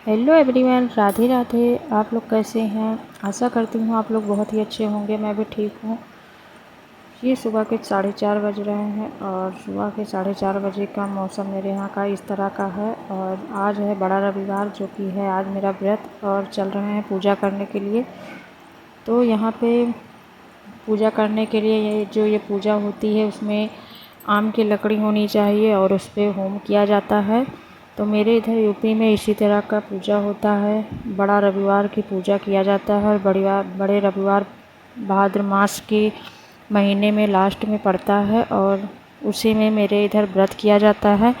Hello everyone, Radhe Radhe. आप लोग कैसे हैं? आशा करती हूँ आप लोग बहुत ही अच्छे होंगे। मैं भी ठीक हूँ। ये सुबह के 4:30 बज रहे हैं और सुबह के 4:30 बजे का मौसम मेरे यहाँ का इस तरह का है। और आज है बड़ा रविवार, जो कि है आज मेरा व्रत, और चल रहे हैं पूजा करने के लिए। तो यहाँ पे पूजा करने के लिए ये पूजा होती है, उसमें आम की लकड़ी होनी चाहिए और उस पर होम किया जाता है। तो मेरे इधर यूपी में इसी तरह का पूजा होता है। बड़ा रविवार की पूजा किया जाता है और बड़े रविवार भाद्र मास के महीने में लास्ट में पड़ता है और उसी में मेरे इधर व्रत किया जाता है।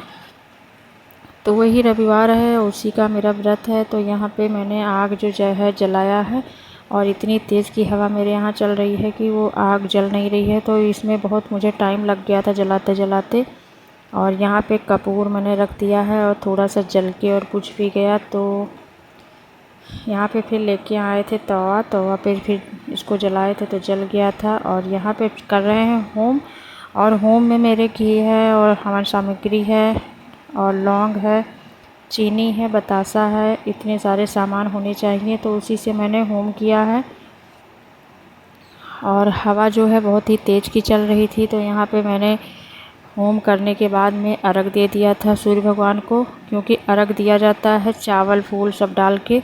तो वही रविवार है, उसी का मेरा व्रत है। तो यहाँ पे मैंने आग जो है जलाया है, और इतनी तेज़ की हवा मेरे यहाँ चल रही है कि वो आग जल नहीं रही है। तो इसमें बहुत मुझे टाइम लग गया था जलाते जलाते। और यहाँ पे कपूर मैंने रख दिया है और थोड़ा सा जल के और कुछ भी गया। तो यहाँ पे फिर लेके आए थे तवा पे, फिर इसको जलाए थे तो जल गया था। और यहाँ पे कर रहे हैं होम, और होम में मेरे घी है और हवन सामग्री है और लौंग है, चीनी है, बतासा है, इतने सारे सामान होने चाहिए। तो उसी से मैंने होम किया है। और हवा जो है बहुत ही तेज़ की चल रही थी। तो यहाँ पे मैंने होम करने के बाद में अर्घ दे दिया था सूर्य भगवान को, क्योंकि अर्घ दिया जाता है चावल फूल सब डाल के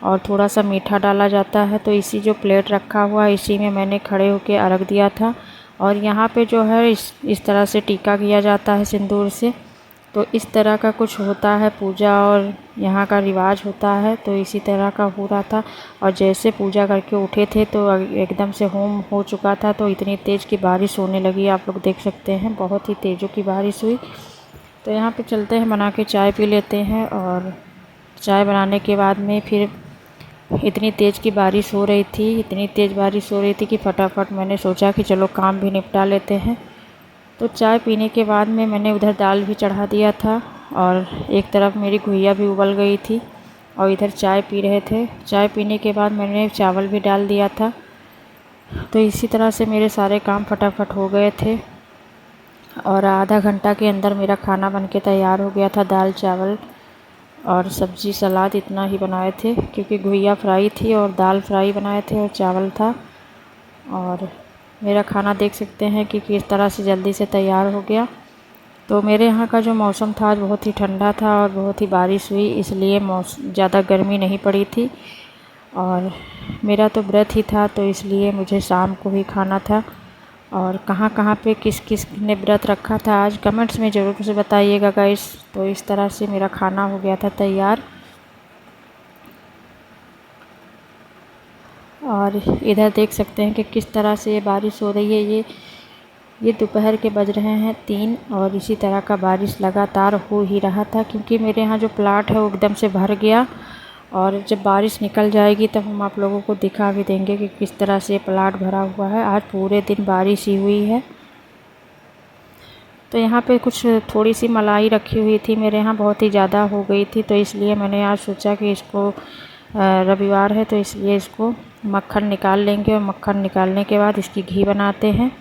और थोड़ा सा मीठा डाला जाता है। तो इसी जो प्लेट रखा हुआ है, इसी में मैंने खड़े होकर अर्घ दिया था। और यहाँ पे जो है इस तरह से टीका किया जाता है सिंदूर से। तो इस तरह का कुछ होता है पूजा, और यहाँ का रिवाज होता है। तो इसी तरह का हो रहा था। और जैसे पूजा करके उठे थे तो एकदम से होम हो चुका था। तो इतनी तेज़ की बारिश होने लगी, आप लोग देख सकते हैं, बहुत ही तेज़ों की बारिश हुई। तो यहाँ पे चलते हैं, बना के चाय पी लेते हैं। और चाय बनाने के बाद में फिर इतनी तेज़ की बारिश हो रही थी, इतनी तेज़ बारिश हो रही थी कि फटाफट मैंने सोचा कि चलो काम भी निपटा लेते हैं। तो चाय पीने के बाद में मैंने उधर दाल भी चढ़ा दिया था, और एक तरफ मेरी गुइया भी उबल गई थी, और इधर चाय पी रहे थे। चाय पीने के बाद मैंने चावल भी डाल दिया था। तो इसी तरह से मेरे सारे काम फटाफट हो गए थे, और आधा घंटा के अंदर मेरा खाना बनके तैयार हो गया था। दाल चावल और सब्ज़ी सलाद इतना ही बनाए थे, क्योंकि गुइया फ्राई थी और दाल फ्राई बनाए थे और चावल था। और मेरा खाना देख सकते हैं कि किस तरह से जल्दी से तैयार हो गया। तो मेरे यहाँ का जो मौसम था आज बहुत ही ठंडा था और बहुत ही बारिश हुई, इसलिए ज़्यादा गर्मी नहीं पड़ी थी। और मेरा तो व्रत ही था, तो इसलिए मुझे शाम को ही खाना था। और कहाँ कहाँ पे किस किस ने व्रत रखा था आज कमेंट्स में ज़रूर से बताइएगा गाइस। तो इस तरह से मेरा खाना हो गया था तैयार। और इधर देख सकते हैं कि किस तरह से ये बारिश हो रही है। ये दोपहर के बज रहे हैं 3, और इसी तरह का बारिश लगातार हो ही रहा था, क्योंकि मेरे यहाँ जो प्लाट है वो एकदम से भर गया। और जब बारिश निकल जाएगी तब हम आप लोगों को दिखा भी देंगे कि किस तरह से प्लाट भरा हुआ है। आज पूरे दिन बारिश ही हुई है। तो यहाँ पे कुछ थोड़ी सी मलाई रखी हुई थी मेरे यहाँ, बहुत ही ज़्यादा हो गई थी। तो इसलिए मैंने आज सोचा कि इसको रविवार है तो इसलिए इसको मक्खन निकाल लेंगे, और मक्खन निकालने के बाद इसकी घी बनाते हैं।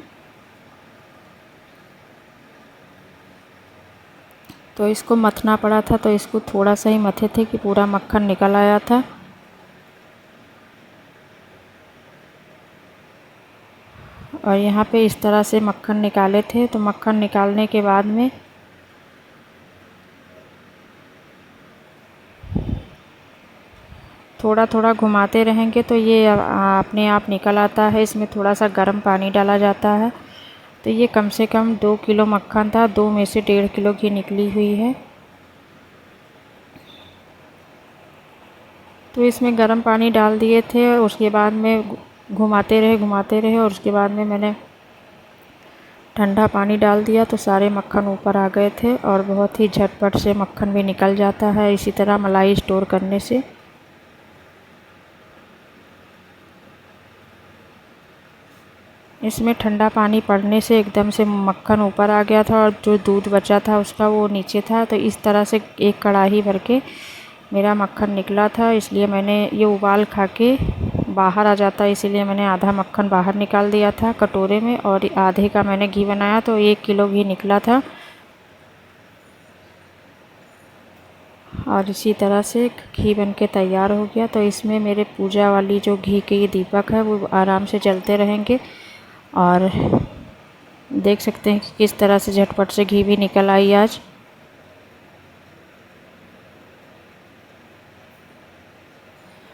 तो इसको मथना पड़ा था, तो इसको थोड़ा सा ही मथे थे कि पूरा मक्खन निकल आया था। और यहाँ पे इस तरह से मक्खन निकाले थे। तो मक्खन निकालने के बाद में थोड़ा थोड़ा घुमाते रहेंगे तो ये अपने आप निकल आता है। इसमें थोड़ा सा गर्म पानी डाला जाता है। तो ये कम से कम 2 किलो मक्खन था, 2 में से 1.5 किलो घी निकली हुई है। तो इसमें गर्म पानी डाल दिए थे, और उसके बाद में घुमाते रहे, और उसके बाद में मैंने ठंडा पानी डाल दिया। तो सारे मक्खन ऊपर आ गए थे, और बहुत ही झटपट से मक्खन भी निकल जाता है इसी तरह मलाई स्टोर करने से। इसमें ठंडा पानी पड़ने से एकदम से मक्खन ऊपर आ गया था, और जो दूध बचा था उसका वो नीचे था। तो इस तरह से एक कढ़ाई भर के मेरा मक्खन निकला था। इसलिए मैंने ये उबाल खा के बाहर आ जाता, इसीलिए मैंने आधा मक्खन बाहर निकाल दिया था कटोरे में, और आधे का मैंने घी बनाया। तो 1 किलो घी निकला था। और इसी तरह से घी बन के तैयार हो गया। तो इसमें मेरे पूजा वाली जो घी के ये दीपक है वो आराम से जलते रहेंगे। और देख सकते हैं कि किस तरह से झटपट से घी भी निकल आई आज।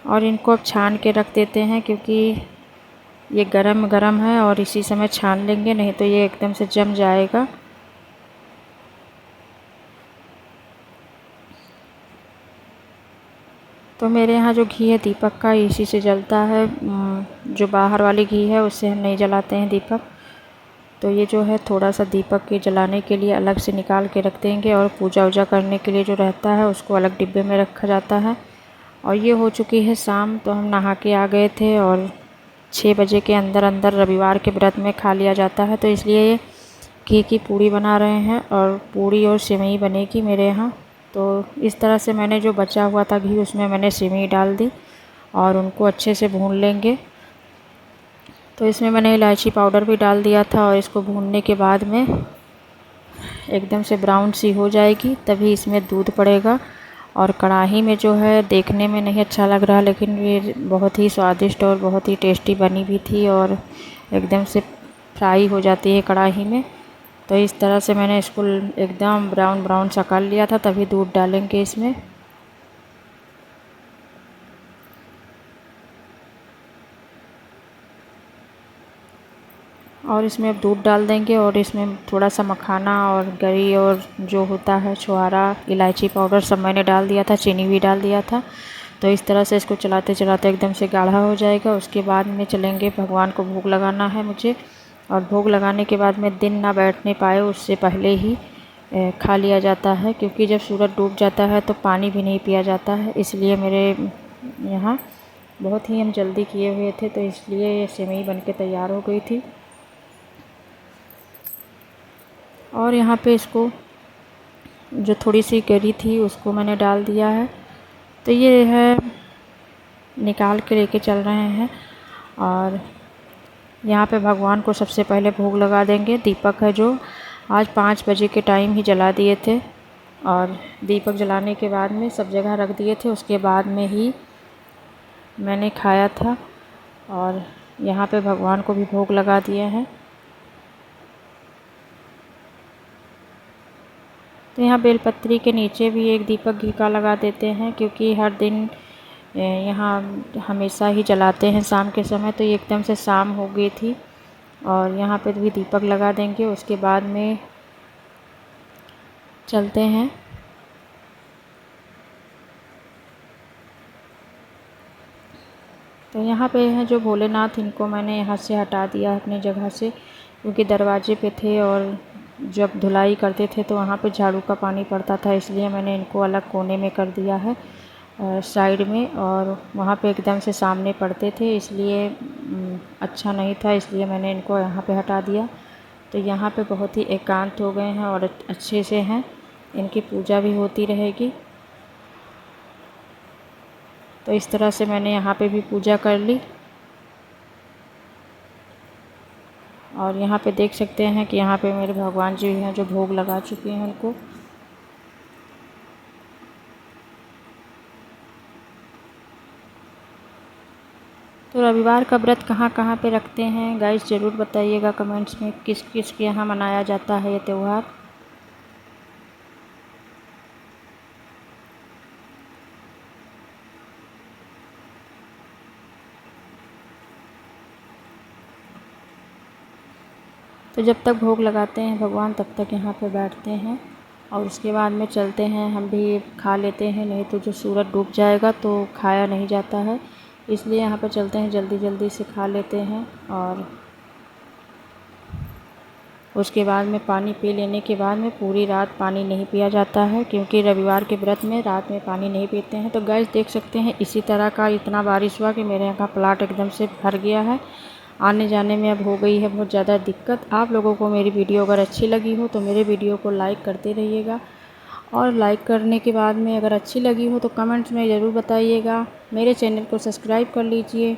और इनको अब छान के रख देते हैं, क्योंकि ये गरम गरम है और इसी समय छान लेंगे, नहीं तो ये एकदम से जम जाएगा। तो मेरे यहाँ जो घी है दीपक का इसी से जलता है। जो बाहर वाली घी है उससे हम नहीं जलाते हैं दीपक। तो ये जो है थोड़ा सा दीपक के जलाने के लिए अलग से निकाल के रख देंगे, और पूजा वूजा करने के लिए जो रहता है उसको अलग डिब्बे में रखा जाता है। और ये हो चुकी है शाम, तो हम नहा के आ गए थे और 6 बजे के अंदर अंदर रविवार के व्रत में खा लिया जाता है। तो इसलिए ये घी की पूड़ी बना रहे हैं, और पूड़ी और सेवई बनेगी मेरे यहाँ। तो इस तरह से मैंने जो बचा हुआ था घी उसमें मैंने सेवई डाल दी और उनको अच्छे से भून लेंगे। तो इसमें मैंने इलायची पाउडर भी डाल दिया था, और इसको भूनने के बाद में एकदम से ब्राउन सी हो जाएगी तभी इसमें दूध पड़ेगा। और कढ़ाई में जो है देखने में नहीं अच्छा लग रहा, लेकिन ये बहुत ही स्वादिष्ट और बहुत ही टेस्टी बनी भी थी, और एकदम से फ्राई हो जाती है कढ़ाई में। तो इस तरह से मैंने इसको एकदम ब्राउन ब्राउन सा कर लिया था। तभी दूध डालेंगे इसमें। और इसमें अब दूध डाल देंगे, और इसमें थोड़ा सा मखाना और गरी और जो होता है छुहारा, इलायची पाउडर सब मैंने डाल दिया था, चीनी भी डाल दिया था। तो इस तरह से इसको चलाते चलाते एकदम से गाढ़ा हो जाएगा। उसके बाद में चलेंगे, भगवान को भोग लगाना है मुझे। और भोग लगाने के बाद में दिन ना बैठने पाए उससे पहले ही खा लिया जाता है, क्योंकि जब सूरज डूब जाता है तो पानी भी नहीं पिया जाता है। इसलिए मेरे यहाँ बहुत ही हम जल्दी किए हुए थे, तो इसलिए ये सेवई बन के तैयार हो गई थी। और यहाँ पे इसको जो थोड़ी सी गरी थी उसको मैंने डाल दिया है। तो ये है, निकाल के लेके चल रहे हैं। और यहाँ पे भगवान को सबसे पहले भोग लगा देंगे। दीपक है जो आज 5 बजे के टाइम ही जला दिए थे, और दीपक जलाने के बाद में सब जगह रख दिए थे। उसके बाद में ही मैंने खाया था, और यहाँ पे भगवान को भी भोग लगा दिए हैं। तो यहाँ बेलपत्री के नीचे भी एक दीपक घी का लगा देते हैं, क्योंकि हर दिन यहाँ हमेशा ही जलाते हैं शाम के समय। तो ये एकदम से शाम हो गई थी, और यहाँ पे भी दीपक लगा देंगे। उसके बाद में चलते हैं। तो यहाँ पे है जो भोलेनाथ, इनको मैंने यहाँ से हटा दिया अपनी जगह से, क्योंकि दरवाजे पे थे और जब धुलाई करते थे तो वहाँ पे झाड़ू का पानी पड़ता था। इसलिए मैंने इनको अलग कोने में कर दिया है साइड में, और वहाँ पे एकदम से सामने पड़ते थे, इसलिए अच्छा नहीं था, इसलिए मैंने इनको यहाँ पे हटा दिया। तो यहाँ पे बहुत ही एकांत हो गए हैं और अच्छे से हैं, इनकी पूजा भी होती रहेगी। तो इस तरह से मैंने यहाँ पे भी पूजा कर ली। और यहाँ पे देख सकते हैं कि यहाँ पे मेरे भगवान जी हैं जो भोग लगा चुके हैं उनको। तो रविवार का व्रत कहाँ कहाँ पे रखते हैं गाइस, ज़रूर बताइएगा कमेंट्स में, किस किस के यहाँ मनाया जाता है ये त्यौहार। तो जब तक भोग लगाते हैं भगवान तब तक यहाँ पे बैठते हैं, और उसके बाद में चलते हैं, हम भी खा लेते हैं, नहीं तो जो सूरज डूब जाएगा तो खाया नहीं जाता है। इसलिए यहाँ पे चलते हैं, जल्दी जल्दी से खा लेते हैं। और उसके बाद में पानी पी लेने के बाद में पूरी रात पानी नहीं पिया जाता है, क्योंकि रविवार के व्रत में रात में पानी नहीं पीते हैं। तो गाइस देख सकते हैं इसी तरह का इतना बारिश हुआ कि मेरे यहाँ का प्लाट एकदम से भर गया है। आने जाने में अब हो गई है बहुत ज़्यादा दिक्कत। आप लोगों को मेरी वीडियो अगर अच्छी लगी हो तो मेरे वीडियो को लाइक करते रहिएगा, और लाइक करने के बाद में अगर अच्छी लगी हो तो कमेंट्स में ज़रूर बताइएगा। मेरे चैनल को सब्सक्राइब कर लीजिए।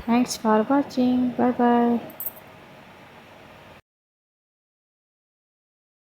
Thanks for watching, bye bye.